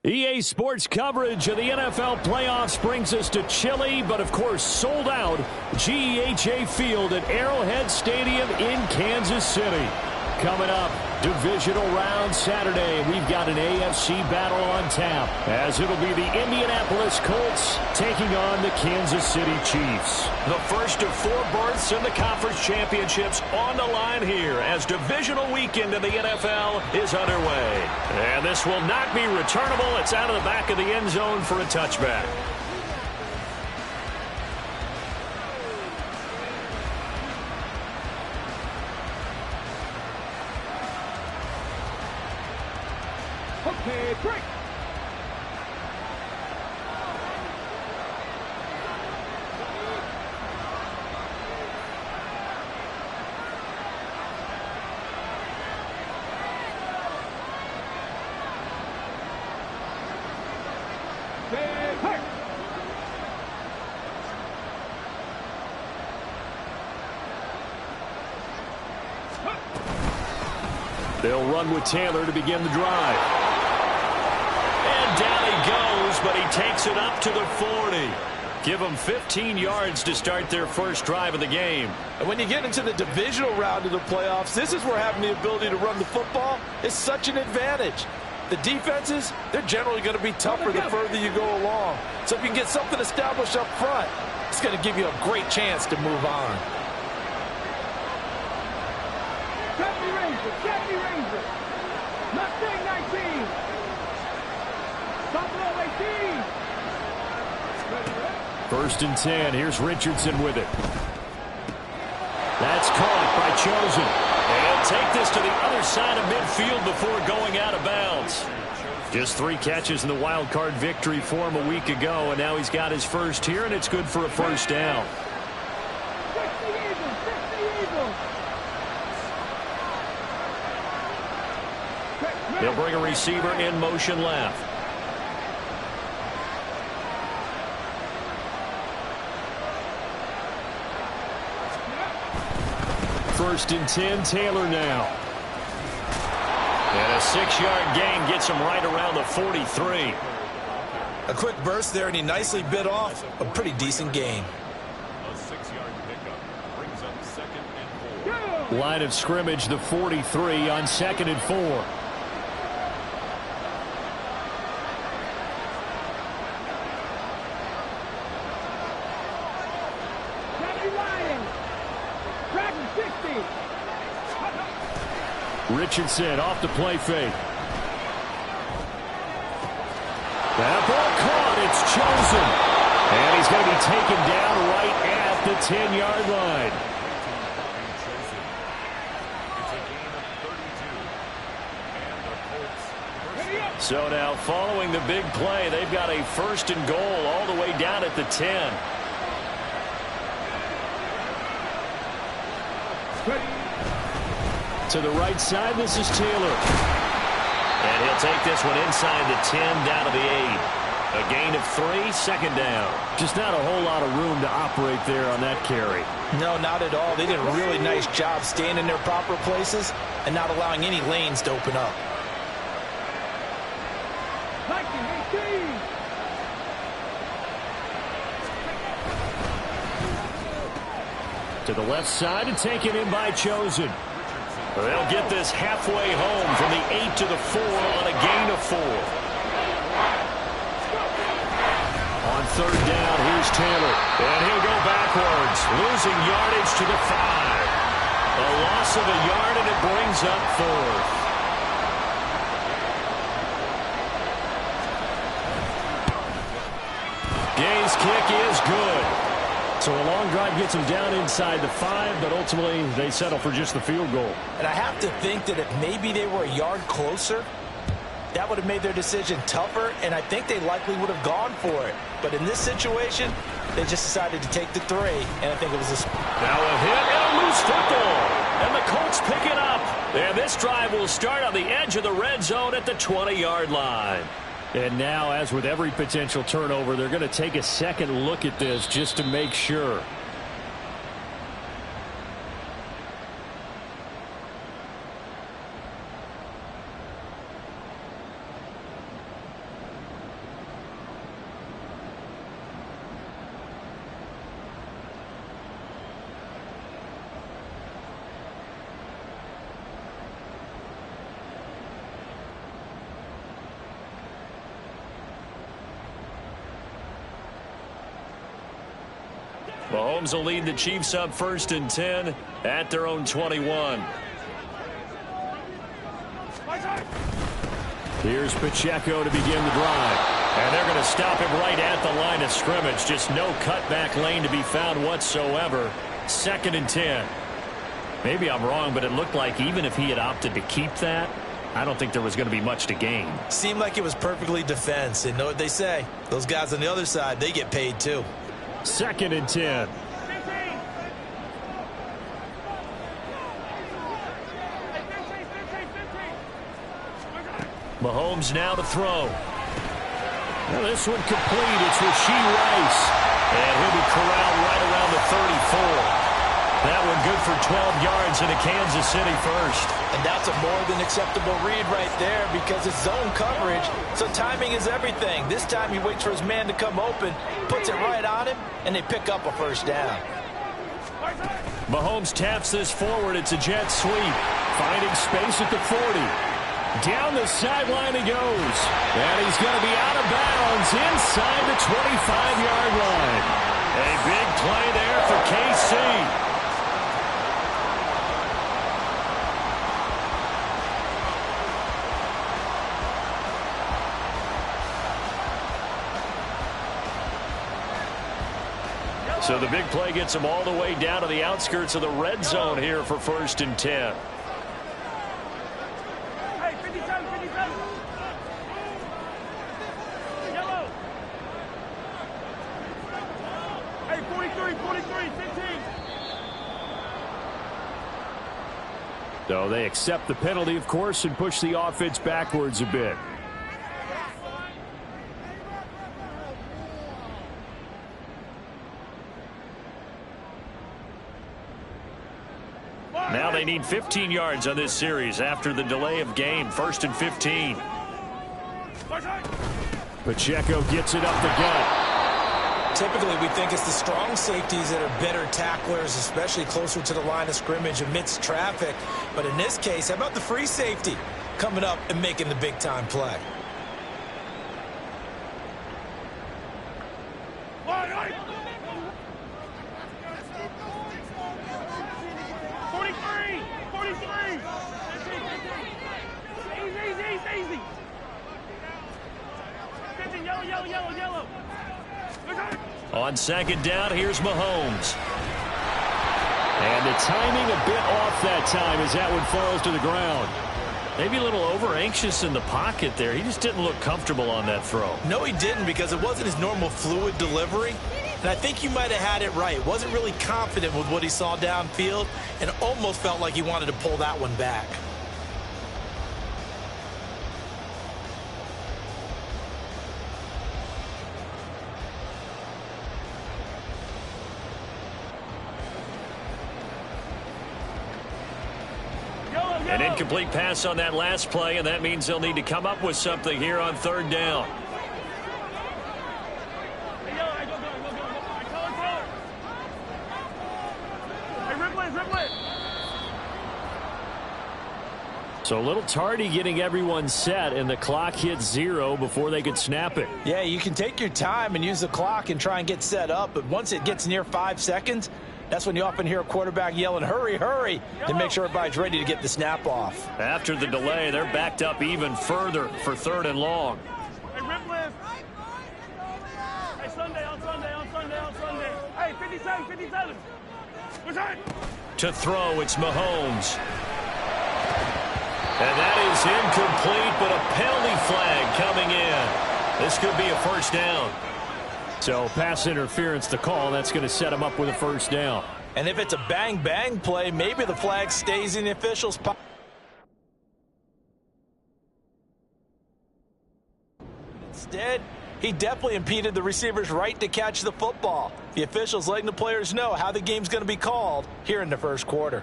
EA Sports coverage of the NFL playoffs brings us to chilly, but of course sold out GEHA Field at Arrowhead Stadium in Kansas City. Coming up, divisional round Saturday. We've got an AFC battle on tap, as it'll be the Indianapolis Colts taking on the Kansas City Chiefs. The first of 4 berths in the conference championships on the line here as divisional weekend in the NFL is underway. And this will not be returnable. It's out of the back of the end zone for a touchback. Okay, break. They'll run with Taylor to begin the drive. And down he goes, but he takes it up to the 40. Give them 15 yards to start their first drive of the game. And when you get into the divisional round of the playoffs, this is where having the ability to run the football is such an advantage. The defenses, they're generally going to be tougher the further you go along. So if you can get something established up front, it's going to give you a great chance to move on. Chevy Ranger. Mustang 19. Buffalo 18. First and 10. Here's Richardson with it. That's caught by Chosen. And take this to the other side of midfield before going out of bounds. Just 3 catches in the wild card victory for him a week ago, and now he's got his first here, and it's good for a first down. 60 Eagles. They'll bring a receiver in motion left. First and 10, Taylor now. And a 6-yard gain gets him right around the 43. A quick burst there, and he nicely bit off a pretty decent gain. A 6-yard pickup brings up 2nd and 4. Line of scrimmage, the 43 on 2nd and 4. Richardson off the play fake. That ball caught. It's Chosen. And he's going to be taken down right at the 10-yard line. So now following the big play, they've got a first and goal all the way down at the 10. To the right side, this is Taylor. And he'll take this one inside the 10 down to the 8. A gain of 3, 2nd down. Just not a whole lot of room to operate there on that carry. No, not at all. They did a really nice job staying in their proper places and not allowing any lanes to open up. 1918. To the left side and taken in by Chosen. They'll get this halfway home from the 8 to the 4 on a gain of 4. On 3rd down, here's Taylor. And he'll go backwards, losing yardage to the 5. A loss of a yard, and it brings up 4th. Gay's kick is good. So a long drive gets them down inside the 5, but ultimately they settle for just the field goal. And I have to think that if maybe they were a yard closer, that would have made their decision tougher, and I think they likely would have gone for it. But in this situation, they just decided to take the 3, and I think it was a... Now a hit and a loose football. And the Colts pick it up. And this drive will start on the edge of the red zone at the 20-yard line. And now, as with every potential turnover, they're going to take a second look at this just to make sure. Mahomes will lead the Chiefs up 1st and 10 at their own 21. Here's Pacheco to begin the drive. And they're going to stop him right at the line of scrimmage. Just no cutback lane to be found whatsoever. 2nd and 10. Maybe I'm wrong, but it looked like even if he had opted to keep that, I don't think there was going to be much to gain. Seemed like it was perfectly defense. And know what they say? Those guys on the other side, they get paid too. 2nd and 10. Mahomes now to throw. Well, this one complete. It's Rashee Rice. And he'll be corralled right around the 34. That one good for 12 yards into Kansas City first. And that's a more than acceptable read right there because it's zone coverage, so timing is everything. This time he waits for his man to come open, puts it right on him, and they pick up a first down. Mahomes taps this forward. It's a jet sweep. Finding space at the 40. Down the sideline he goes. And he's going to be out of bounds inside the 25-yard line. A big play there for KC. So the big play gets him all the way down to the outskirts of the red zone here for 1st and 10. Hey, 57, 57. Yellow. Hey, 43, 43, 15. So they accept the penalty, of course, and push the offense backwards a bit. Now they need 15 yards on this series after the delay of game. 1st and 15. Pacheco gets it up the gut. Typically, we think it's the strong safeties that are better tacklers, especially closer to the line of scrimmage amidst traffic. But in this case, how about the free safety coming up and making the big-time play? On 2nd down, here's Mahomes. And the timing a bit off that time as that one falls to the ground. Maybe a little over-anxious in the pocket there. He just didn't look comfortable on that throw. No, he didn't, because it wasn't his normal fluid delivery. And I think you might have had it right. Wasn't really confident with what he saw downfield and almost felt like he wanted to pull that one back. An incomplete pass on that last play, and that means they'll need to come up with something here on 3rd down. So a little tardy getting everyone set, and the clock hits 0 before they could snap it. Yeah, you can take your time and use the clock and try and get set up, but once it gets near 5 seconds, that's when you often hear a quarterback yelling, hurry, hurry, to make sure everybody's ready to get the snap off. After the delay, they're backed up even further for 3rd and long. Hey, rip lift. Hey, Sunday, on Sunday, on Sunday, on Sunday. Hey, 57, 57. What's that? To throw, it's Mahomes. And that is incomplete, but a penalty flag coming in. This could be a 1st down. So pass interference to call. That's going to set him up with a 1st down. And if it's a bang-bang play, maybe the flag stays in the official's pocket. Instead, he definitely impeded the receiver's right to catch the football. The officials letting the players know how the game's going to be called here in the 1st quarter.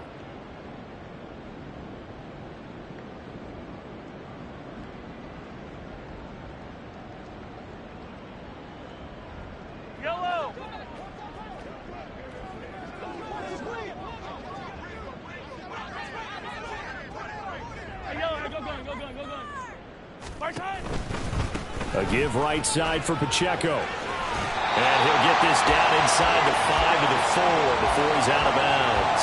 A give right side for Pacheco. And he'll get this down inside the 5 to the 4 before he's out of bounds.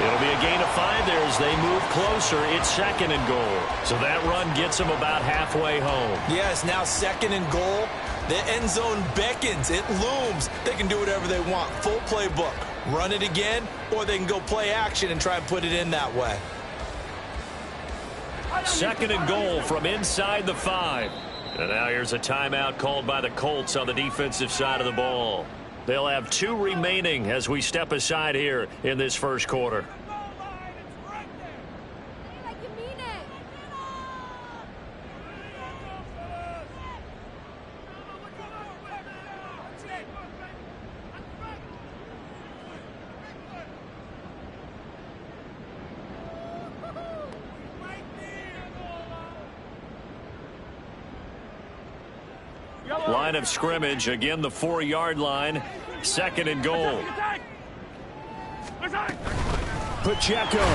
It'll be a gain of 5 there as they move closer. It's 2nd and goal. So that run gets them about halfway home. Yeah, it's now 2nd and goal. The end zone beckons. It looms. They can do whatever they want. Full playbook. Run it again, or they can go play action and try and put it in that way. 2nd and goal from inside the 5. And now here's a timeout called by the Colts on the defensive side of the ball. They'll have 2 remaining as we step aside here in this first quarter. Line of scrimmage, again the 4-yard line, 2nd and goal. Pacheco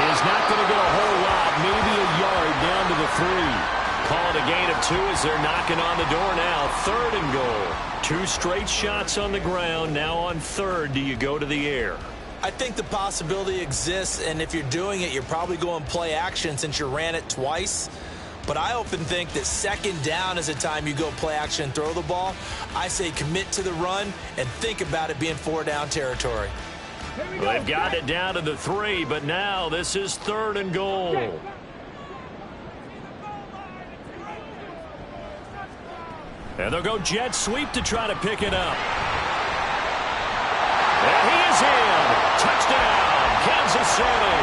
is not going to get a whole lot, maybe a yard down to the 3. Call it a gain of 2 as they're knocking on the door now. 3rd and goal. 2 straight shots on the ground. Now on 3rd, do you go to the air? I think the possibility exists, and if you're doing it, you're probably going play action since you ran it twice. But I often think that 2nd down is the time you go play action and throw the ball. I say commit to the run and think about it being 4-down territory. Well, they've got it down to the 3, but now this is 3rd and goal. And they'll go jet sweep to try to pick it up. And he is in. Touchdown, Kansas City.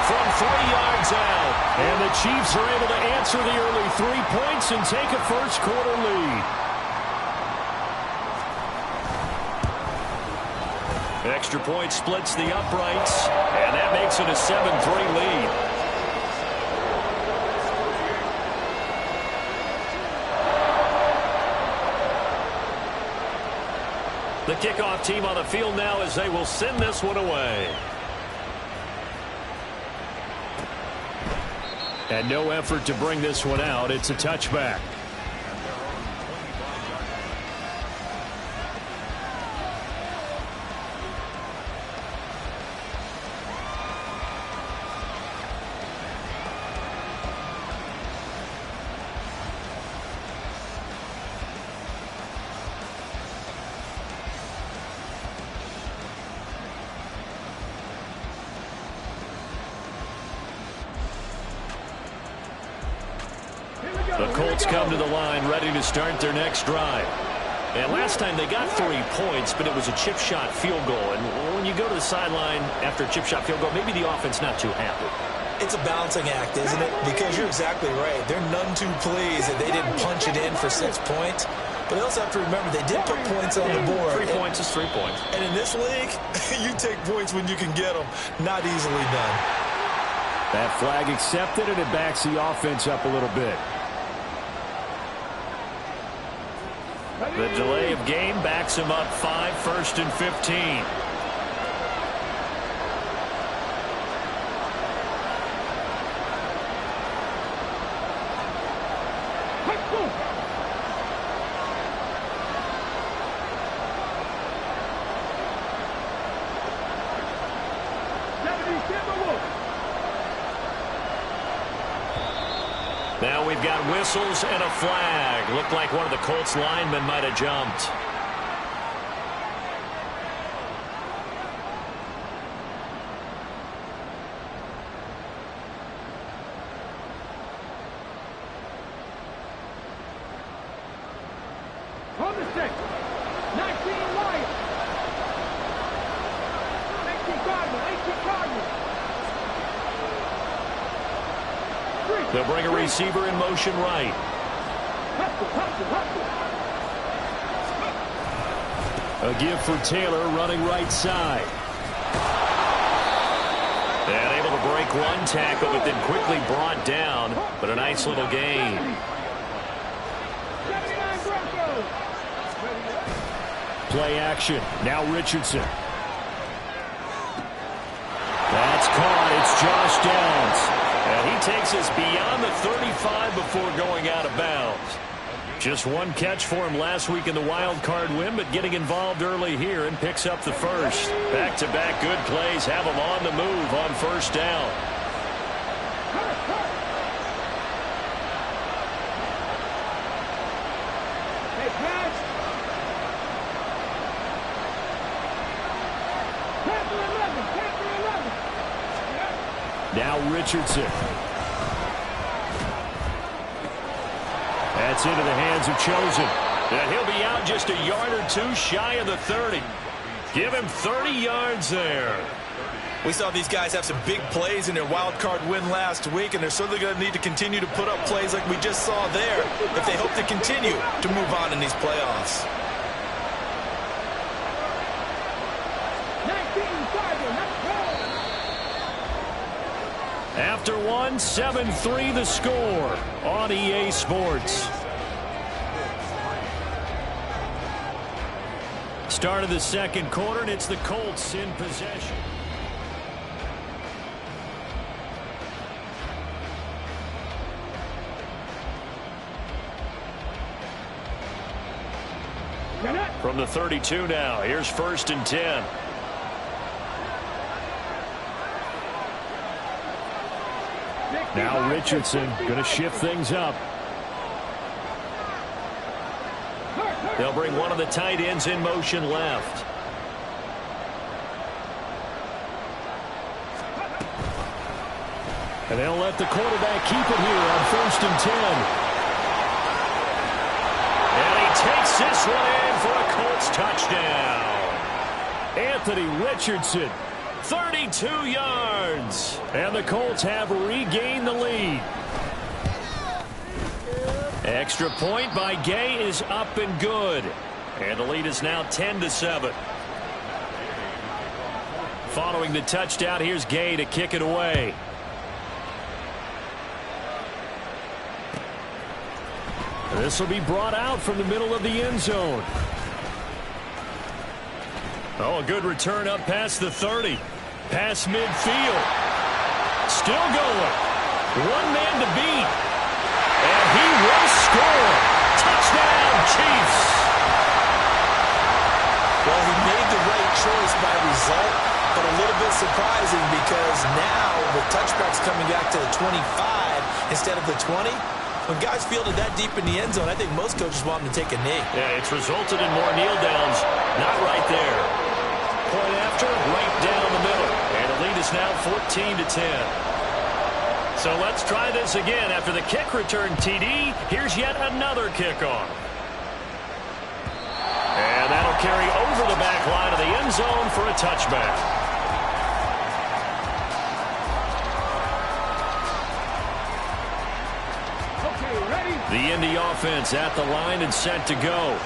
From 3 yards out. And the Chiefs are able to answer the early 3 points and take a first quarter lead. Extra point splits the uprights, and that makes it a 7-3 lead. The kickoff team on the field now as they will send this one away. And no effort to bring this one out. It's a touchback. The Colts come to the line ready to start their next drive. And last time they got 3 points, but it was a chip shot field goal. And when you go to the sideline after a chip shot field goal, maybe the offense not too happy. It's a balancing act, isn't it? Because you're exactly right. They're none too pleased that they didn't punch it in for 6 points. But they also have to remember they did put points on the board. 3 points is 3 points. And in this league, you take points when you can get them. Not easily done. That flag accepted, and it backs the offense up a little bit. The delay of game backs him up 5, 1st and 15. Now we've got whistles and a flag. Looked like one of the Colts linemen might have jumped. On the stick. 19 Lions. 18 Cardinals. 18 Cardinals. They'll bring a receiver in motion right. A give for Taylor running right side. And able to break one tackle, but then quickly brought down. But a nice little gain. Play action. Now Richardson. That's caught. It's Josh Downs. And he takes us beyond the 35 before going out of bounds. Just one catch for him last week in the wild card win, but getting involved early here and picks up the first. Back-to-back good plays have him on the move on first down. Now Richardson. That's into the hands of Chosen. And he'll be out just a yard or two shy of the 30. Give him 30 yards there. We saw these guys have some big plays in their wild card win last week, and they're certainly going to need to continue to put up plays like we just saw there if they hope to continue to move on in these playoffs. After one, 7-3 the score on EA Sports. Start of the second quarter, and it's the Colts in possession. From the 32 now, here's 1st and 10. Now Richardson going to shift things up. They'll bring one of the tight ends in motion left. And they'll let the quarterback keep it here on 1st and 10. And he takes this one in for a Colts touchdown. Anthony Richardson, 32 yards. And the Colts have regained the lead. Extra point by Gay is up and good. And the lead is now 10-7. Following the touchdown, here's Gay to kick it away. This will be brought out from the middle of the end zone. Oh, a good return up past the 30. Past midfield. Still going. One man to beat. And he will score. Touchdown, Chiefs. Well, he made the right choice by result, but a little bit surprising because now with touchbacks coming back to the 25 instead of the 20, when guys fielded that deep in the end zone, I think most coaches want them to take a knee. Yeah, it's resulted in more kneel downs. Not right there. Point after, right down the middle. And the lead is now 14-10. So let's try this again. After the kick return TD, here's yet another kickoff. And that'll carry over the back line of the end zone for a touchback. The Indy offense at the line and set to go.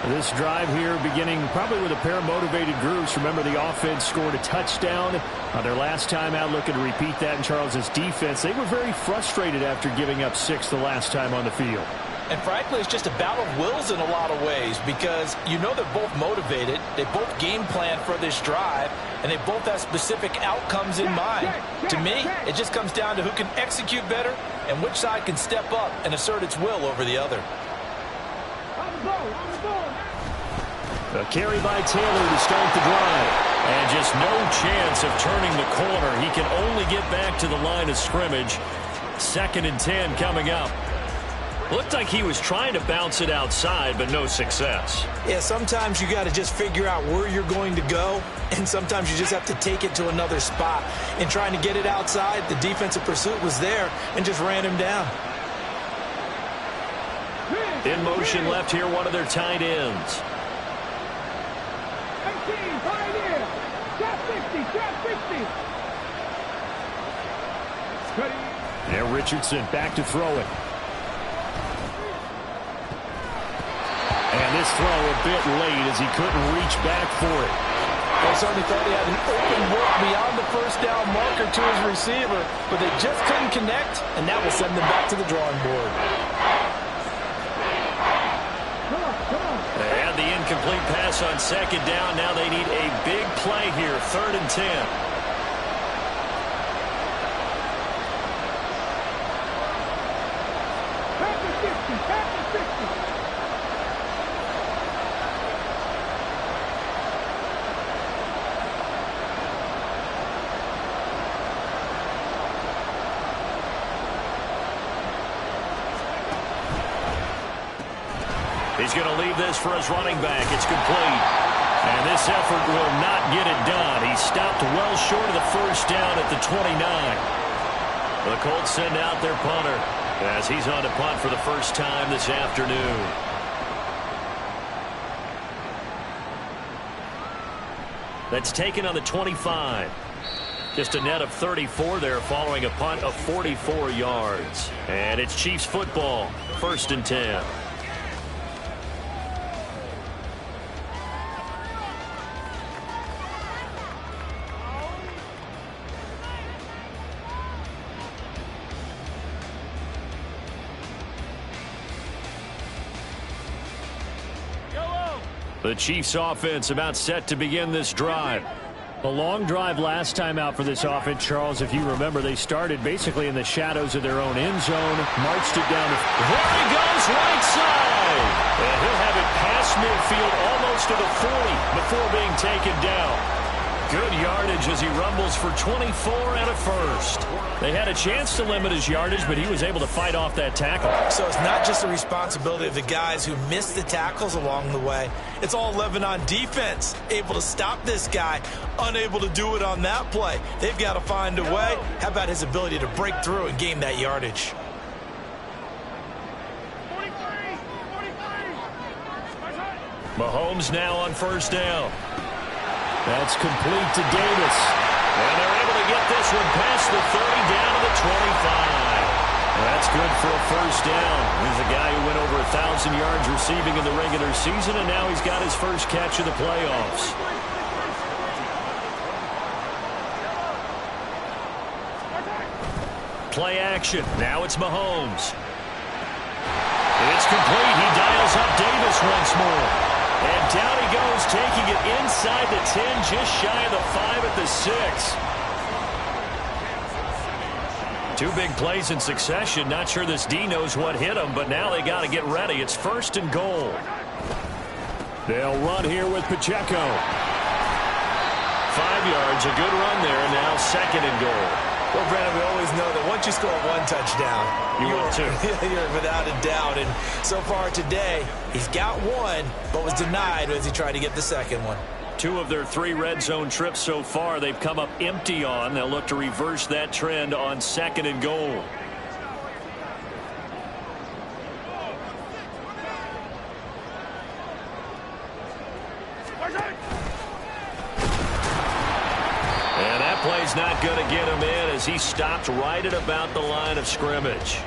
This drive here beginning probably with a pair of motivated groups. Remember, the offense scored a touchdown on their last time out. Looking to repeat that in Charles's defense. They were very frustrated after giving up 6 the last time on the field. And frankly, it's just a battle of wills in a lot of ways because you know they're both motivated. They both game plan for this drive, and they both have specific outcomes in mind. To me, it just comes down to who can execute better and which side can step up and assert its will over the other. A carry by Taylor to start the drive. And just no chance of turning the corner. He can only get back to the line of scrimmage. 2nd and 10 coming up. Looked like he was trying to bounce it outside, but no success. Yeah, sometimes you got to just figure out where you're going to go, and sometimes you just have to take it to another spot. In trying to get it outside, the defensive pursuit was there and just ran him down. In motion left here, one of their tight ends. Now Richardson back to throw it. And this throw a bit late as he couldn't reach back for it. They certainly thought he had an open look beyond the first down marker to his receiver, but they just couldn't connect, and that will send them back to the drawing board. They had the incomplete pass on 2nd down. Now they need a big play here, 3rd and 10. Pass the 50. He's going to leave this for his running back. It's complete. And this effort will not get it done. He stopped well short of the first down at the 29. The Colts send out their punter as he's on to punt for the first time this afternoon. That's taken on the 25. Just a net of 34 there following a punt of 44 yards. And it's Chiefs football, 1st and 10. The Chiefs offense about set to begin this drive. A long drive last time out for this offense, Charles. If you remember, they started basically in the shadows of their own end zone, marched it down. There he goes, right side. And he'll have it past midfield almost to the 40 before being taken down. Good yardage as he rumbles for 24 and a first. They had a chance to limit his yardage, but he was able to fight off that tackle. So it's not just the responsibility of the guys who missed the tackles along the way. It's all 11 on defense, able to stop this guy, unable to do it on that play. They've got to find a way. How about his ability to break through and gain that yardage? Mahomes now on first down. That's complete to Davis. And they're able to get this one past the 30 down to the 25. That's good for a first down. He's a guy who went over 1,000 yards receiving in the regular season, and now he's got his first catch of the playoffs. Play action. Now it's Mahomes. It's complete. He dials up Davis once more. And down he goes, taking it inside the 10, just shy of the 5 at the 6. Two big plays in succession. Not sure this D knows what hit him, but now they got to get ready. It's 1st and goal. They'll run here with Pacheco. 5 yards, a good run there. Now 2nd and goal. Well, Brandon, we always know that once you score one touchdown, you're without a doubt. And so far today, he's got one, but was denied as he tried to get the second one. 2 of their 3 red zone trips so far, they've come up empty on. They'll look to reverse that trend on 2nd and goal. Play's not going to get him in as he stopped right at about the line of scrimmage.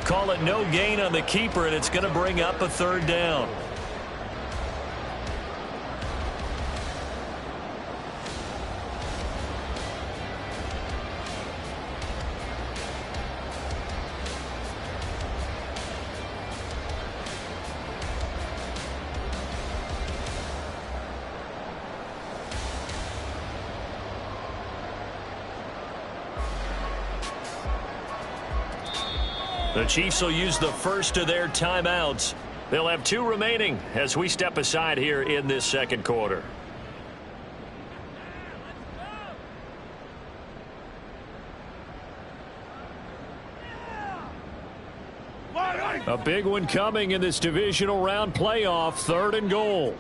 Call it no gain on the keeper, and it's going to bring up a 3rd down. The Chiefs will use the first of their timeouts. They'll have 2 remaining as we step aside here in this 2nd quarter. A big one coming in this divisional round playoff, 3rd and goal.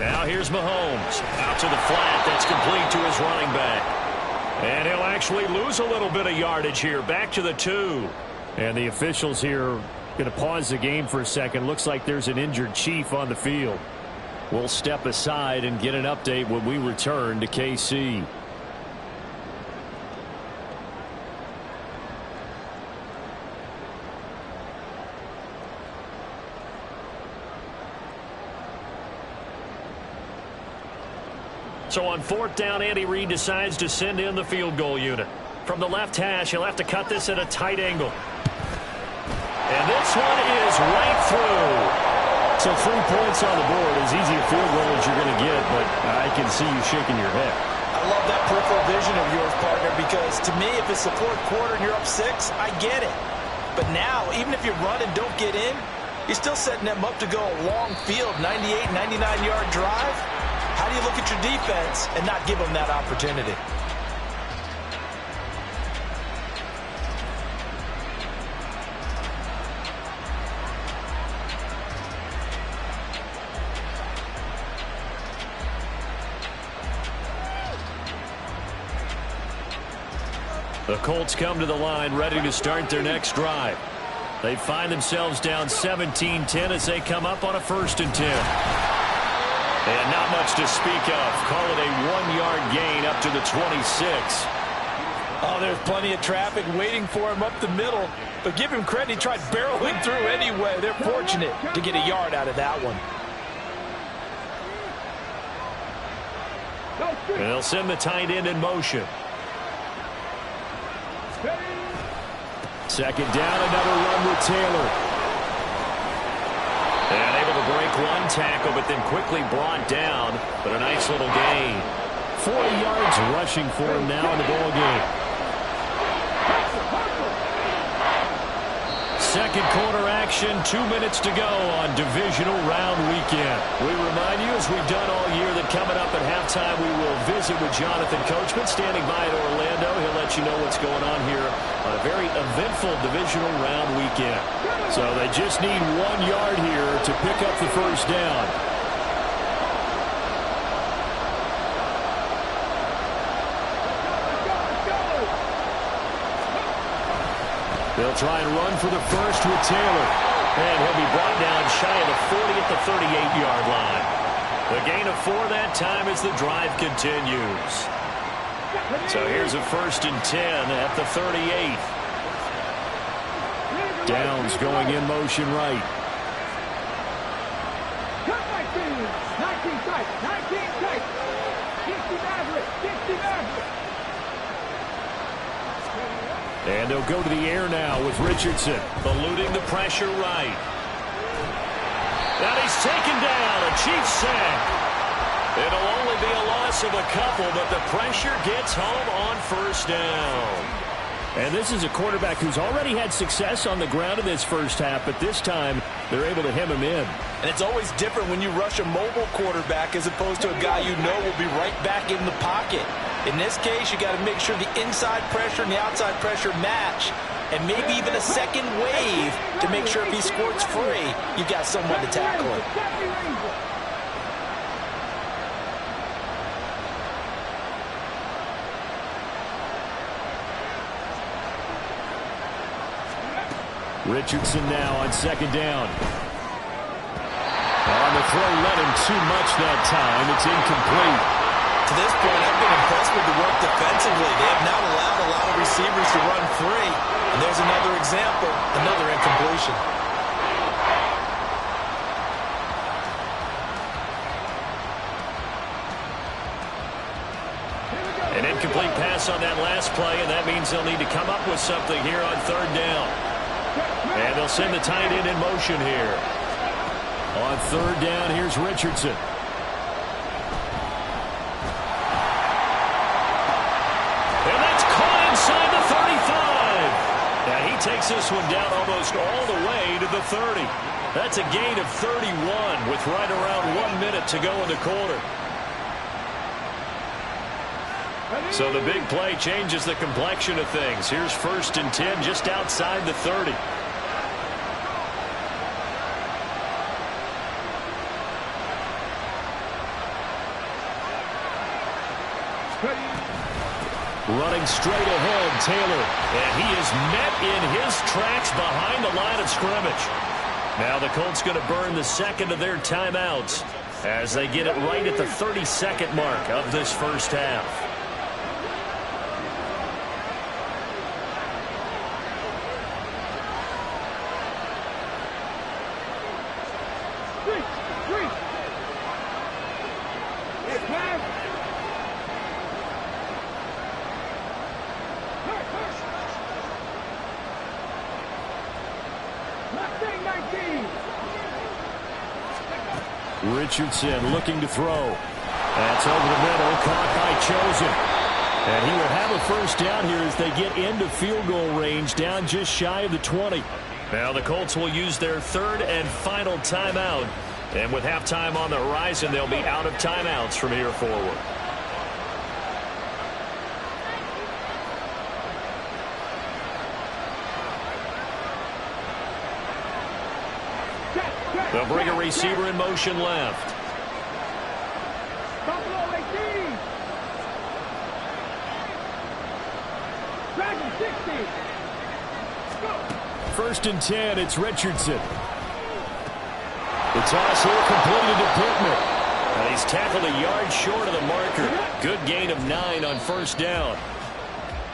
Now here's Mahomes. Out to the flat. That's complete to his running back. And he'll actually lose a little bit of yardage here. Back to the 2. And the officials here going to pause the game for a second. Looks like there's an injured Chief on the field. We'll step aside and get an update when we return to KC. So on 4th down, Andy Reid decides to send in the field goal unit. From the left hash, he'll have to cut this at a tight angle. And this one is right through. So 3 points on the board, as easy a field goal as you're going to get, but I can see you shaking your head. I love that peripheral vision of yours, partner, because to me, if it's the 4th quarter and you're up 6, I get it. But now, even if you run and don't get in, you're still setting them up to go a long field, 98, 99-yard drive. How do you look at your defense and not give them that opportunity? The Colts come to the line ready to start their next drive. They find themselves down 17-10 as they come up on a 1st and 10. And not much to speak of. Call it a 1-yard gain up to the 26. Oh, there's plenty of traffic waiting for him up the middle. But give him credit, he tried barreling through anyway. They're fortunate to get a yard out of that one. And they'll send the tight end in motion. 2nd down, another run with Taylor. And able to break one tackle, but then quickly brought down. But a nice little gain. 40 yards rushing for him now in the ball game. 2nd quarter action, 2 minutes to go on divisional round weekend. We remind you, as we've done all year, that coming up at halftime we will visit with Jonathan Coachman standing by at Orlando. He'll let you know what's going on here on a very eventful divisional round weekend. So they just need 1 yard here to pick up the 1st down. They'll try and run for the 1st with Taylor. And he'll be brought down shy of the 40 at the 38-yard line. The gain of 4 that time as the drive continues. So here's a 1st and 10 at the 38. Downs going in motion right. 19 tight, 19 tight. 60 Maverick, 60 Maverick. And they'll go to the air now with Richardson. Eluding the pressure right. And he's taken down. A Chiefs sack. It'll only be a loss of a couple, but the pressure gets home on 1st down. And this is a quarterback who's already had success on the ground in this 1st half, but this time they're able to hem him in. And it's always different when you rush a mobile quarterback as opposed to a guy you know will be right back in the pocket. In this case, you got to make sure the inside pressure and the outside pressure match, and maybe even a second wave to make sure if he squirts free, you got someone to tackle him. Richardson now on 2nd down. On the throw, led him too much that time. It's incomplete. To this point, I've been impressed with the work defensively. They have not allowed a lot of receivers to run free. And there's another example, another incompletion. An incomplete pass on that last play, and that means they'll need to come up with something here on 3rd down. And they'll send the tight end in motion here. On 3rd down, here's Richardson. And that's caught inside the 35. Now he takes this one down almost all the way to the 30. That's a gain of 31 with right around 1 minute to go in the quarter. So the big play changes the complexion of things. Here's 1st and 10 just outside the 30. Running straight ahead, Taylor. And he is met in his tracks behind the line of scrimmage. Now the Colts going to burn the 2nd of their timeouts as they get it right at the 32nd mark of this 1st half. Richardson looking to throw. That's over the middle, caught by Chosen. And he will have a 1st down here as they get into field goal range, down just shy of the 20. Now the Colts will use their 3rd and final timeout And with halftime on the horizon, they'll be out of timeouts from here forward. They'll bring a receiver in motion left. First and 10, it's Richardson. The toss here completed to Pittman. He's tackled a yard short of the marker. Good gain of 9 on first down.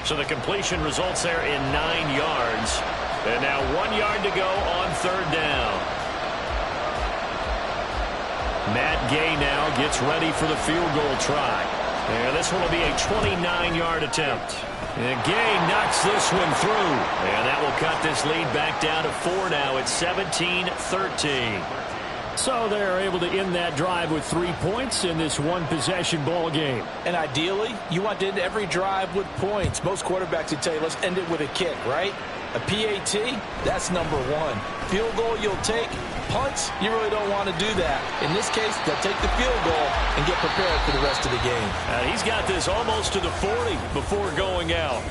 So the completion results there in 9 yards. And now 1 yard to go on third down. Matt Gay now gets ready for the field goal try. And this one will be a 29-yard attempt. And Gay knocks this one through. And that will cut this lead back down to 4 now. It's 17-13. So they're able to end that drive with 3 points in this one-possession ball game. And ideally, you want to end every drive with points. Most quarterbacks would tell you, let's end it with a kick, right? A PAT, that's number 1. Field goal you'll take. Punts, you really don't want to do that. In this case, they'll take the field goal and get prepared for the rest of the game. He's got this almost to the 40 before going out.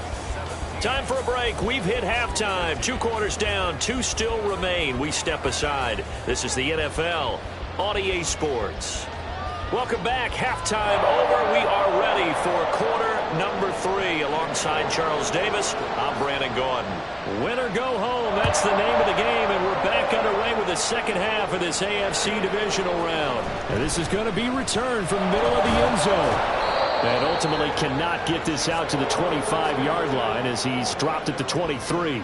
Time for a break. We've hit halftime. 2 quarters down, 2 still remain. We step aside. This is the NFL on EA Sports. Welcome back. Halftime over. We are ready for quarter number 3. Alongside Charles Davis, I'm Brandon Gordon. Win or go home, that's the name of the game, and we're back underway with the second half of this AFC divisional round. And this is going to be returned from the middle of the end zone. And ultimately cannot get this out to the 25-yard line as he's dropped at the 23.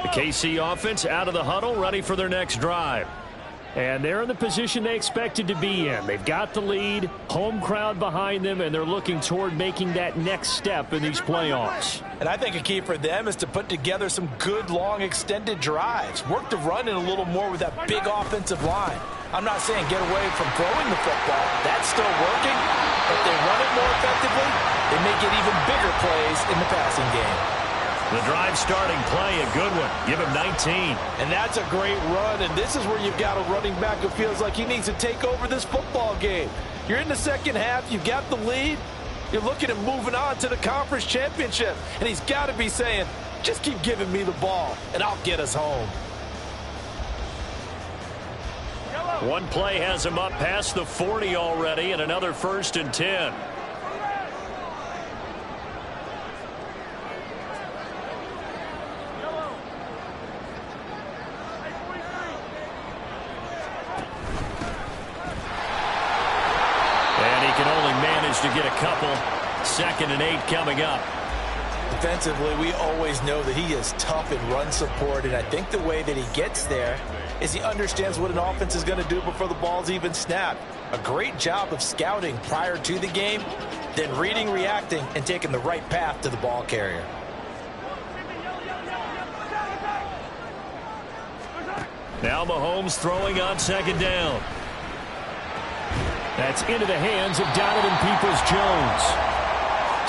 The KC offense out of the huddle, ready for their next drive. And they're in the position they expected to be in. They've got the lead, home crowd behind them, and they're looking toward making that next step in these playoffs. And I think a key for them is to put together some good, long, extended drives. Work the run in a little more with that big offensive line. I'm not saying get away from throwing the football. That's still working. But if they run it more effectively, they may get even bigger plays in the passing game. The drive starting play, a good one. Give him 19. And that's a great run, and this is where you've got a running back who feels like he needs to take over this football game. You're in the second half, you've got the lead, you're looking at moving on to the conference championship, and he's got to be saying, just keep giving me the ball, and I'll get us home. One play has him up past the 40 already, and another 1st and 10. To get a couple. 2nd and 8 coming up. Defensively, we always know that he is tough in run support, and I think the way that he gets there is he understands what an offense is going to do before the ball's even snapped. A great job of scouting prior to the game, then reading, reacting, and taking the right path to the ball carrier. Now Mahomes throwing on 2nd down. That's into the hands of Donovan Peoples-Jones.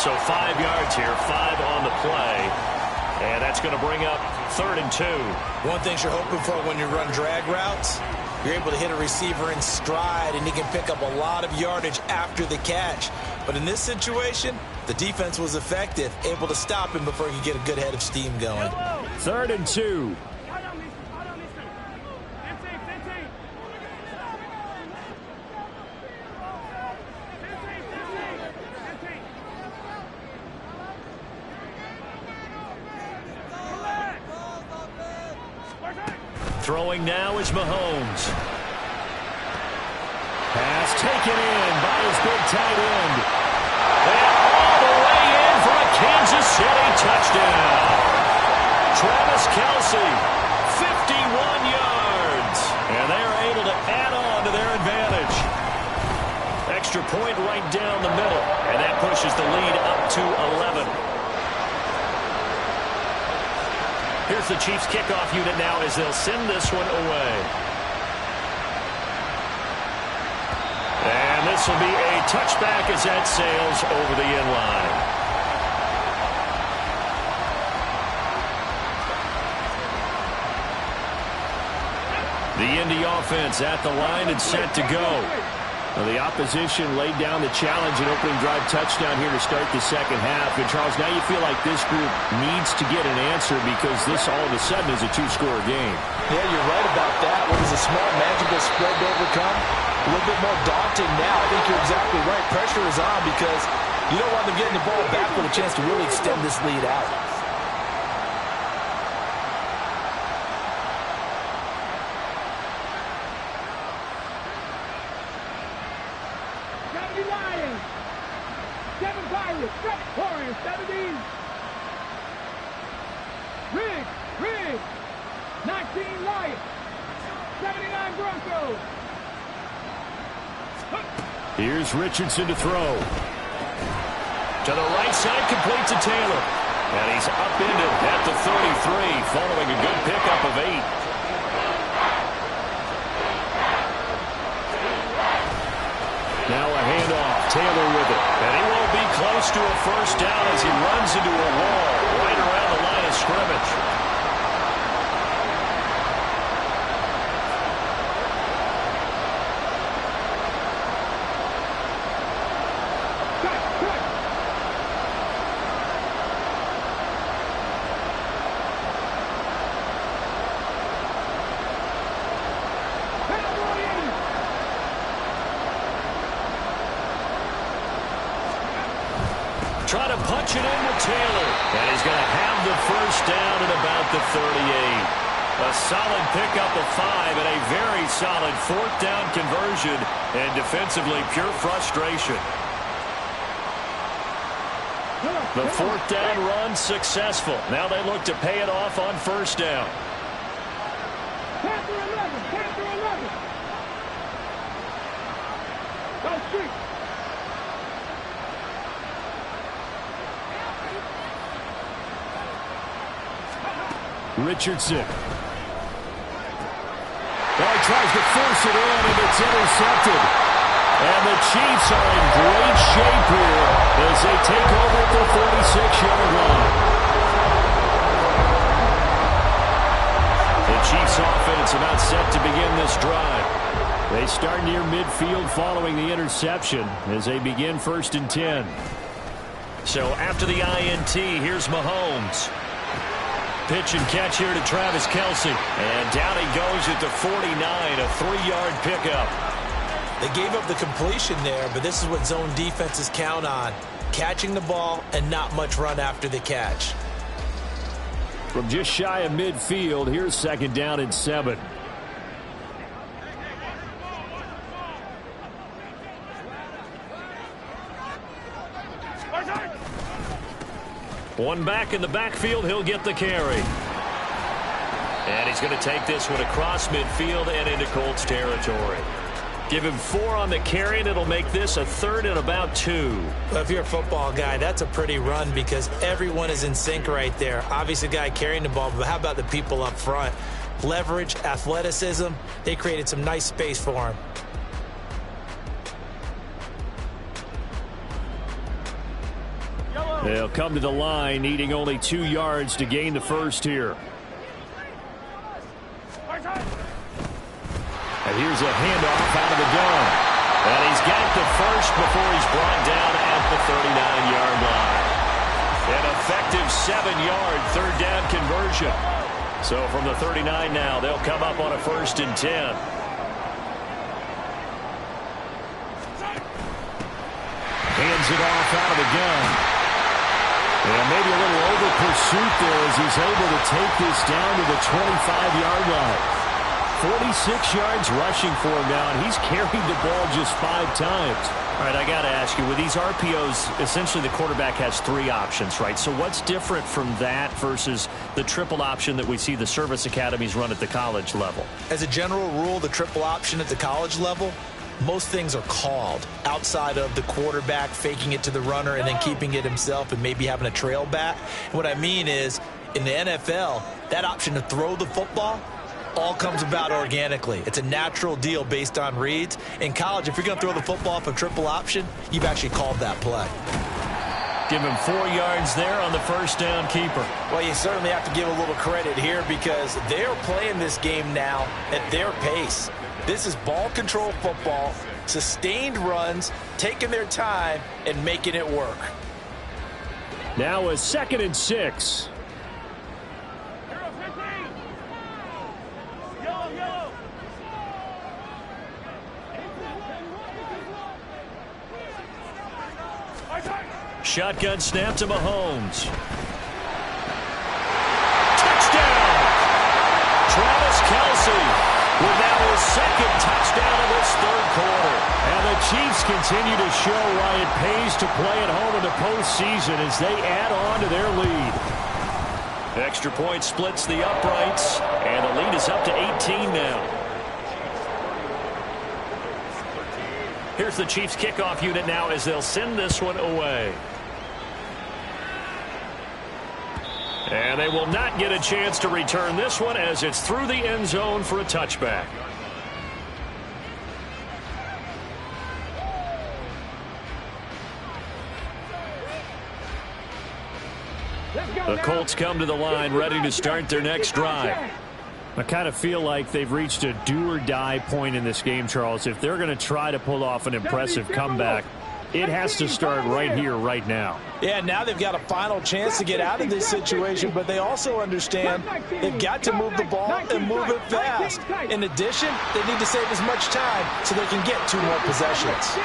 So 5 yards here, 5 on the play. And that's going to bring up 3rd and 2. One thing you're hoping for when you run drag routes, you're able to hit a receiver in stride, and he can pick up a lot of yardage after the catch. But in this situation, the defense was effective, able to stop him before he could get a good head of steam going. 3rd and 2. Throwing now is Mahomes. Pass taken in by his big tight end. And all the way in for a Kansas City touchdown. Travis Kelce, 51 yards. And they are able to add on to their advantage. Extra point right down the middle. And that pushes the lead up to 11. Here's the Chiefs kickoff unit now as they'll send this one away. And this will be a touchback as that sails over the end line. The Indy offense at the line and set to go. Well, the opposition laid down the challenge and opening drive touchdown here to start the second half. And, Charles, now you feel like this group needs to get an answer because this all of a sudden is a two-score game. Yeah, you're right about that. What was a small, manageable spread to overcome? A little bit more daunting now. I think you're exactly right. Pressure is on because you don't want them getting the ball back with a chance to really extend this lead out. Warriors, 17. Riggs. 19 Lions. 79 Broncos. Here's Richardson to throw. To the right side, complete to Taylor. And he's upended at the 33, following a good pickup of 8. Now a handoff. Taylor with it. And he won't be close to a first down as he runs into a wall right around the line of scrimmage. Trying to punch it in with Taylor. And he's going to have the first down at about the 38. A solid pickup of 5 and a very solid fourth down conversion. And defensively, pure frustration. The fourth down run successful. Now they look to pay it off on first down. Panther 11. Go street. Richardson. Well, he tries to force it in, and it's intercepted. And the Chiefs are in great shape here as they take over at the 46-yard line. The Chiefs offense about set to begin this drive. They start near midfield following the interception as they begin 1st and 10. So after the INT, here's Mahomes. Pitch and catch here to Travis Kelce. And down he goes at the 49, a 3-yard pickup. They gave up the completion there, but this is what zone defenses count on. Catching the ball and not much run after the catch. From just shy of midfield, here's 2nd down and 7. One back in the backfield, he'll get the carry. And he's going to take this one across midfield and into Colts territory. Give him 4 on the carry, and it'll make this a 3rd and about 2. Well, if you're a football guy, that's a pretty run because everyone is in sync right there. Obviously, the guy carrying the ball, but how about the people up front? Leverage, athleticism, they created some nice space for him. They'll come to the line, needing only 2 yards to gain the first here. And here's a handoff out of the gun. And he's got the first before he's brought down at the 39-yard line. An effective 7-yard 3rd down conversion. So from the 39 now, they'll come up on a 1st and 10. Hands it off out of the gun. And maybe a little over pursuit there as he's able to take this down to the 25-yard line. 46 yards rushing for him now, and he's carried the ball just 5 times. All right, I got to ask you, with these RPOs, essentially the quarterback has 3 options, right? So what's different from that versus the triple option that we see the service academies run at the college level? As a general rule, the triple option at the college level, most things are called outside of the quarterback faking it to the runner and then keeping it himself and maybe having a trail back. And what I mean is, in the NFL, that option to throw the football all comes about organically. It's a natural deal based on reads. In college, if you're going to throw the football off a triple option, you've actually called that play. Give him 4 yards there on the first down keeper. Well, you certainly have to give a little credit here because they're playing this game now at their pace. This is ball control football, sustained runs, taking their time, and making it work. Now a 2nd and 6. Shotgun snap to Mahomes. Touchdown! Travis Kelce with now his 2nd touchdown of this 3rd quarter. And the Chiefs continue to show why it pays to play at home in the postseason as they add on to their lead. Extra point splits the uprights, and the lead is up to 18 now. Here's the Chiefs kickoff unit now as they'll send this one away. And they will not get a chance to return this one as it's through the end zone for a touchback. The Colts come to the line ready to start their next drive. I kind of feel like they've reached a do-or-die point in this game, Charles. If they're going to try to pull off an impressive comeback, it has to start right here, right now. Yeah, now they've got a final chance to get out of this situation, but they also understand they've got to move the ball and move it fast. In addition, they need to save as much time so they can get 2 more possessions.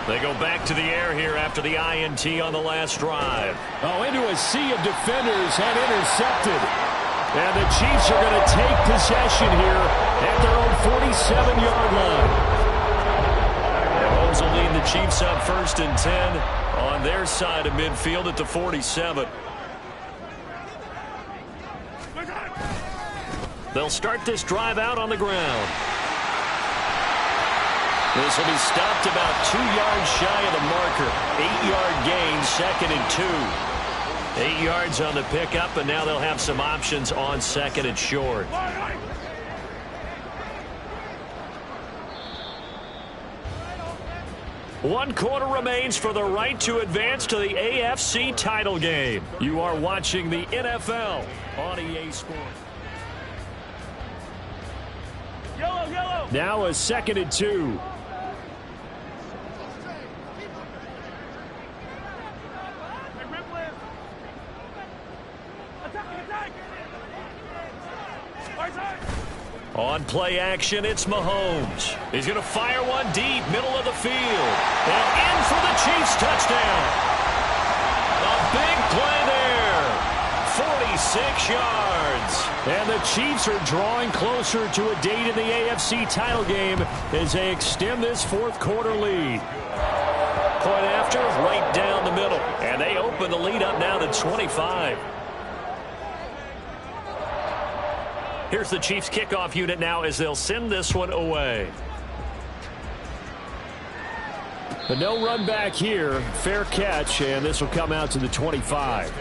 They go back to the air here after the INT on the last drive. Oh, into a sea of defenders and intercepted. And the Chiefs are going to take possession here at their own 47-yard line. Mahomes will lead the Chiefs up 1st and 10 on their side of midfield at the 47. They'll start this drive out on the ground. This will be stopped about 2 yards shy of the marker. 8-yard gain, 2nd and 2. 8 yards on the pickup, and now they'll have some options on 2nd and short. 1 quarter remains for the right to advance to the AFC title game. You are watching the NFL on EA Sports. Yellow. Now a 2nd and 2. On play action, it's Mahomes. He's going to fire one deep, middle of the field. And in for the Chiefs touchdown. A big play there. 46 yards. And the Chiefs are drawing closer to a date in the AFC title game as they extend this 4th quarter lead. Point after, right down the middle. And they open the lead up now to 25. Here's the Chiefs kickoff unit now as they'll send this one away. But no run back here. Fair catch, and this will come out to the 25.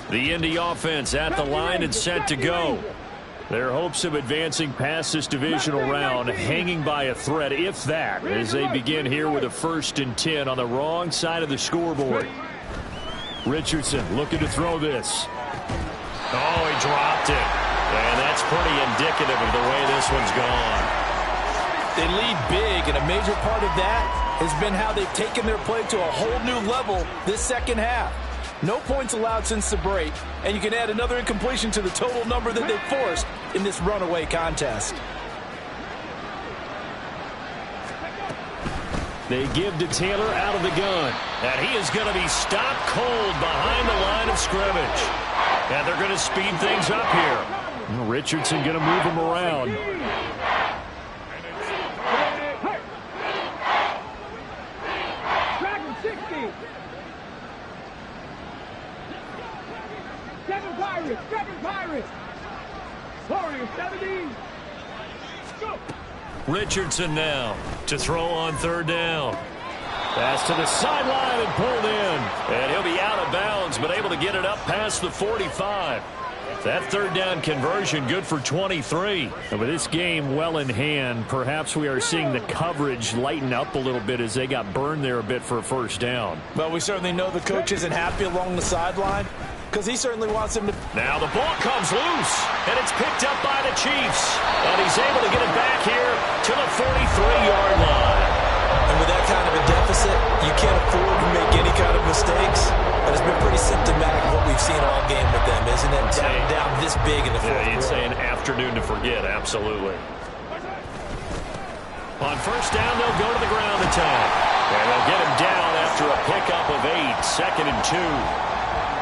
The Indy offense at the line and set to go. Their hopes of advancing past this divisional round hanging by a thread, if that, as they begin here with a 1st and 10 on the wrong side of the scoreboard. Richardson looking to throw this. Oh, he dropped it. And that's pretty indicative of the way this one's gone. They lead big, and a major part of that has been how they've taken their play to a whole new level this 2nd half. No points allowed since the break, and you can add another incompletion to the total number that they've forced in this runaway contest. They give to Taylor out of the gun. And he is going to be stopped cold behind the line of scrimmage. And they're going to speed things up here. Richardson going to move him around. Richardson now to throw on third down. Pass to the sideline and pulled in. And he'll be out of bounds, but able to get it up past the 45. That third down conversion good for 23. And with this game well in hand, perhaps we are seeing the coverage lighten up a little bit as they got burned there a bit for a first down. Well, we certainly know the coach isn't happy along the sideline because he certainly wants him to. Now the ball comes loose, and it's picked up by the Chiefs. And he's able to get it back here to the 43-yard line. And with that kind of a deficit, you can't afford to make any kind of mistakes. But it's been pretty symptomatic of what we've seen all game with them, isn't it? Down this big in the fourth quarter. You'd say an afternoon to forget, absolutely. On first down, they'll go to the ground attack. And they'll get him down after a pickup of 8, 2nd and 2.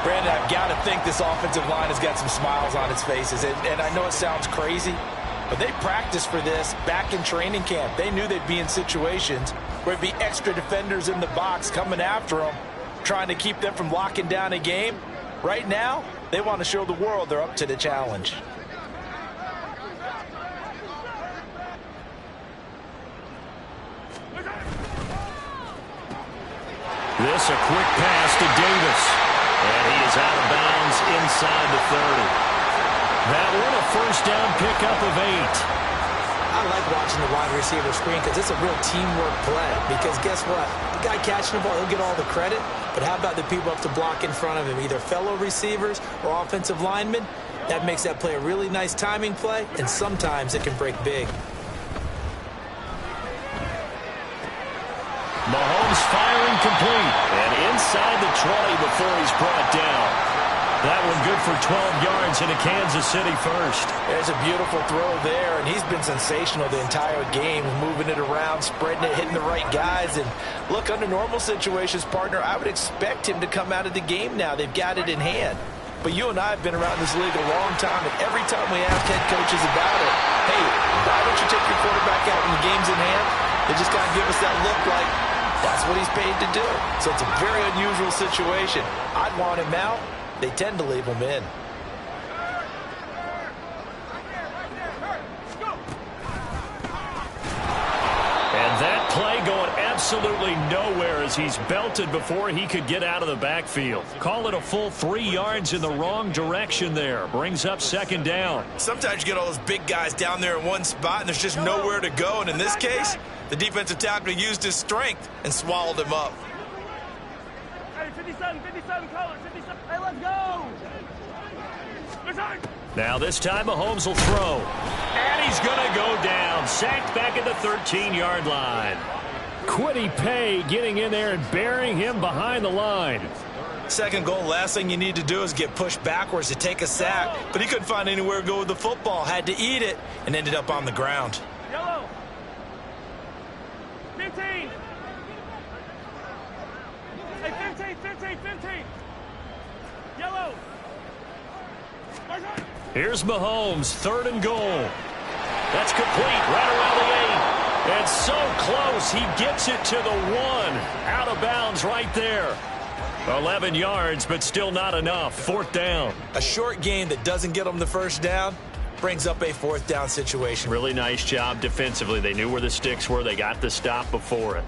Brandon, I've got to think this offensive line has got some smiles on its faces. And I know it sounds crazy, but they practiced for this back in training camp. They knew they'd be in situations where there'd be extra defenders in the box coming after them, trying to keep them from locking down a game. Right now, they want to show the world they're up to the challenge. This a quick pass to Davis. And he is out of bounds inside the 30. That one a first down pickup of 8. I like watching the wide receiver screen because it's a real teamwork play. Because guess what? The guy catching the ball, he'll get all the credit. But how about the people up to block in front of him, either fellow receivers or offensive linemen? That makes that play a really nice timing play, and sometimes it can break big. Mahomes firing complete. And inside the 20 before he's brought down. That one good for 12 yards into Kansas City first. There's a beautiful throw there, and he's been sensational the entire game, moving it around, spreading it, hitting the right guys. And look, under normal situations, partner, I would expect him to come out of the game now. They've got it in hand. But you and I have been around this league a long time, and every time we ask head coaches about it, hey, why don't you take your quarterback out when the game's in hand? They just kind of give us that look like that's what he's paid to do. So it's a very unusual situation. I'd want him out. They tend to leave him in. And that play going absolutely nowhere as he's belted before he could get out of the backfield. Call it a full 3 yards in the wrong direction there. Brings up 2nd down. Sometimes you get all those big guys down there in one spot, and there's just nowhere to go. And in this case, the defensive tackle used his strength and swallowed him up. Hey, 57, color, 57. Hey, let's go. Now this time Mahomes will throw. And he's going to go down. Sacked back at the 13-yard line. Kwity Paye getting in there and burying him behind the line. Second goal, last thing you need to do is get pushed backwards to take a sack. But he couldn't find anywhere to go with the football. Had to eat it and ended up on the ground. Yellow. 15. Hey, 15. Yellow. Here's Mahomes, 3rd and goal. That's complete, right around the 8. And so close, he gets it to the 1. Out of bounds right there. 11 yards, but still not enough. 4th down. A short game that doesn't get them the first down brings up a 4th down situation. Really nice job defensively. They knew where the sticks were. They got the stop before it.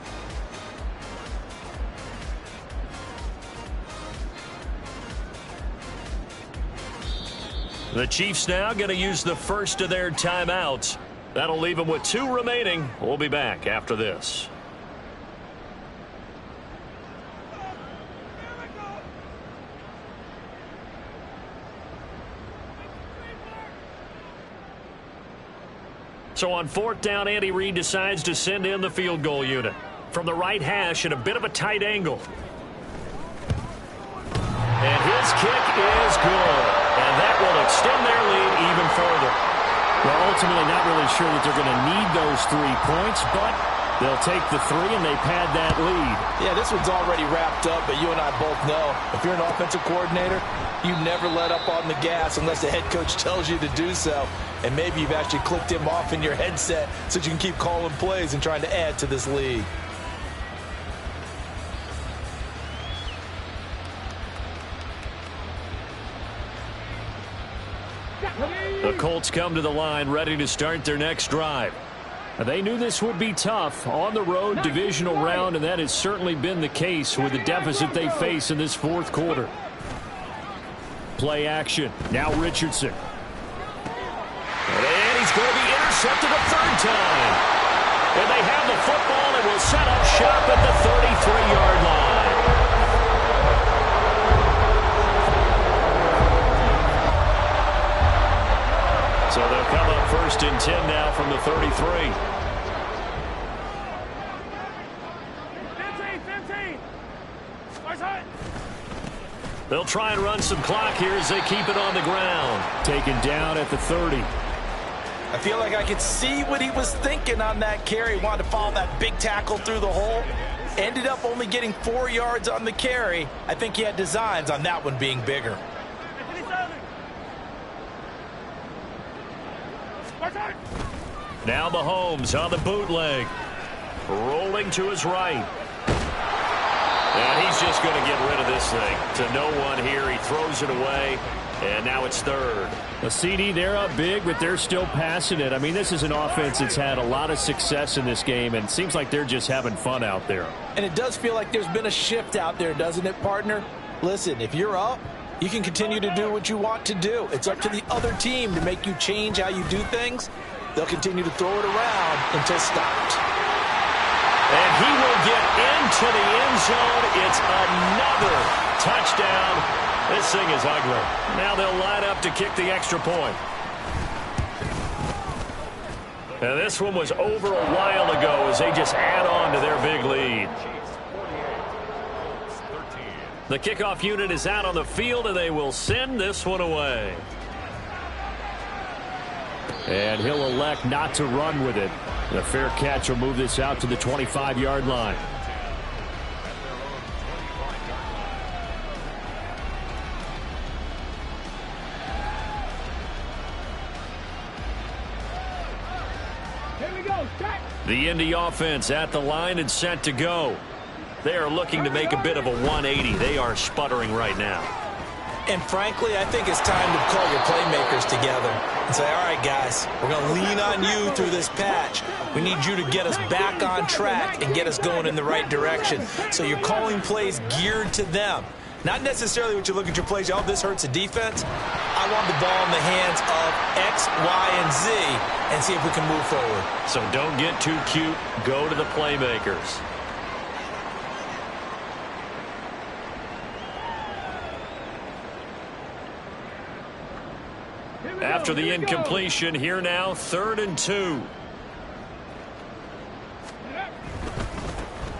The Chiefs now going to use the first of their timeouts. That'll leave them with 2 remaining. We'll be back after this. So on 4th down, Andy Reid decides to send in the field goal unit. From the right hash at a bit of a tight angle. And his kick is good. And that will extend their lead even further. Well, ultimately not really sure that they're going to need those 3 points, but they'll take the 3 and they pad that lead. Yeah, this one's already wrapped up, but you and I both know if you're an offensive coordinator, you never let up on the gas unless the head coach tells you to do so. And maybe you've actually clicked him off in your headset so you can keep calling plays and trying to add to this lead. The Colts come to the line ready to start their next drive. They knew this would be tough on the road divisional round, and that has certainly been the case with the deficit they face in this fourth quarter. Play action. Now Richardson. And he's going to be intercepted a third time. And they have the football and will set up shop at the 33-yard line. So they'll come up 1st and 10 now from the 33. 15. Where's Hunt? They'll try and run some clock here as they keep it on the ground. Taken down at the 30. I feel like I could see what he was thinking on that carry. Wanted to follow that big tackle through the hole. Ended up only getting 4 yards on the carry. I think he had designs on that one being bigger. 57. Where's Hunt? Now Mahomes on the bootleg. Rolling to his right. And he's just going to get rid of this thing. To no one here. He throws it away. And now it's third. A CD, they're up big, but they're still passing it. I mean, this is an offense that's had a lot of success in this game, and it seems like they're just having fun out there. And it does feel like there's been a shift out there, doesn't it, partner? Listen, if you're up, you can continue to do what you want to do. It's up to the other team to make you change how you do things. They'll continue to throw it around until stopped. And he will get into the end zone. It's another touchdown. This thing is ugly. Now they'll line up to kick the extra point. And this one was over a while ago as they just add on to their big lead. The kickoff unit is out on the field, and they will send this one away. And he'll elect not to run with it. The fair catch will move this out to the 25-yard line. Here we go. Check. The Indy offense at the line and set to go. They are looking to make a bit of a 180. They are sputtering right now. And frankly, I think it's time to call your playmakers together and say, all right, guys, we're going to lean on you through this patch. We need you to get us back on track and get us going in the right direction. So you're calling plays geared to them. Not necessarily what you look at your plays, oh, this hurts the defense. I want the ball in the hands of X, Y, and Z and see if we can move forward. So don't get too cute. Go to the playmakers. After the incompletion, here now, 3rd and 2.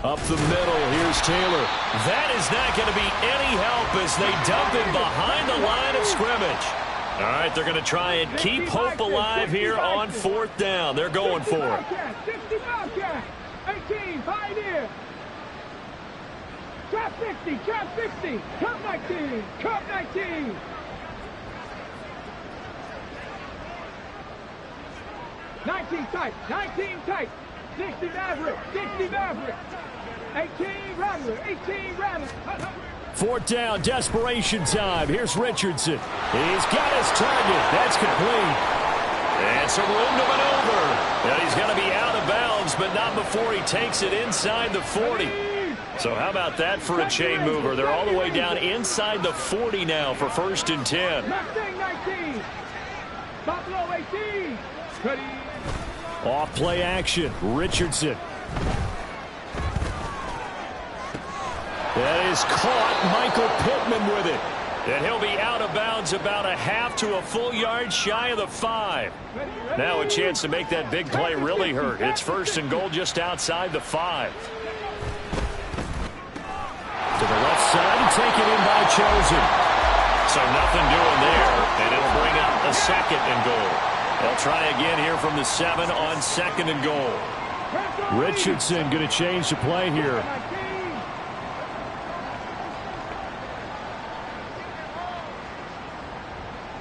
Up the middle, here's Taylor. That is not going to be any help as they dump him behind the line of scrimmage. All right, they're going to try and keep hope alive here on 4th down. They're going for it. 18, Pioneer. Trap 60, trap 60. Cup 19, cup 19. 19 tight, 19 tight. 60 Maverick, 60 Maverick. 18 Rattler, 18 Rattler. 4th down, desperation time. Here's Richardson. He's got his target. That's complete. And some room to maneuver. Now he's going to be out of bounds, but not before he takes it inside the 40. So how about that for a chain mover? They're all the way down inside the 40 now for 1st and 10. Mustang 19. Buffalo 18. Ready. Off play action, Richardson. That is caught. Michael Pittman with it. And he'll be out of bounds about a half to a full yard shy of the 5. Now a chance to make that big play really hurt. It's 1st and goal just outside the 5. To the left side, taken in by Chosen. So nothing doing there, and it'll bring up a 2nd and goal. They'll try again here from the 7 on 2nd and goal. Richardson going to change the play here.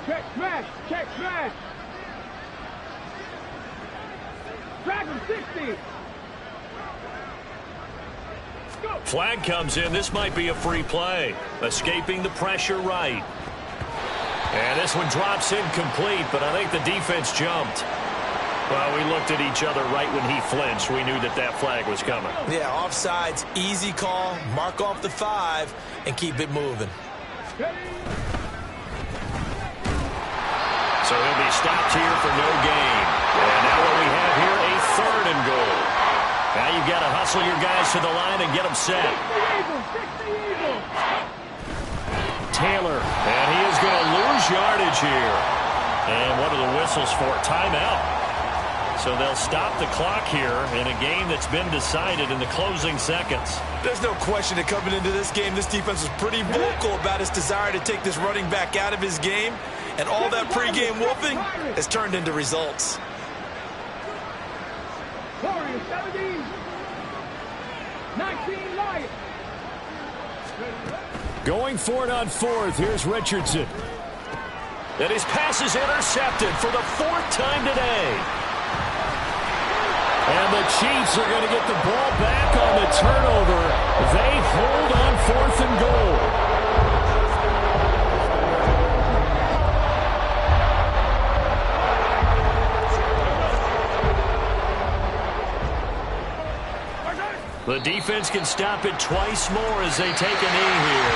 Check smash, check smash. Dragon 60. Go. Flag comes in. This might be a free play. Escaping the pressure right. And this one drops incomplete, but I think the defense jumped. Well, we looked at each other right when he flinched. We knew that that flag was coming. Yeah, offsides, easy call. Mark off the 5 and keep it moving. So he'll be stopped here for no gain. And now what we have here, a 3rd and goal. Now you've got to hustle your guys to the line and get them set. Taylor, and he is going to lose yardage here. And what are the whistles for? Timeout. So they'll stop the clock here in a game that's been decided in the closing seconds. There's no question that coming into this game, this defense was pretty vocal about its desire to take this running back out of his game. And all that pregame whooping has turned into results. Warriors 17, 19 Lions. Going for it on 4th. Here's Richardson. And his pass is intercepted for the 4th time today. And the Chiefs are going to get the ball back on the turnover. They hold on 4th and goal. The defense can stop it twice more as they take a knee here.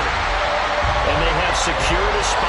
And they have secured a spot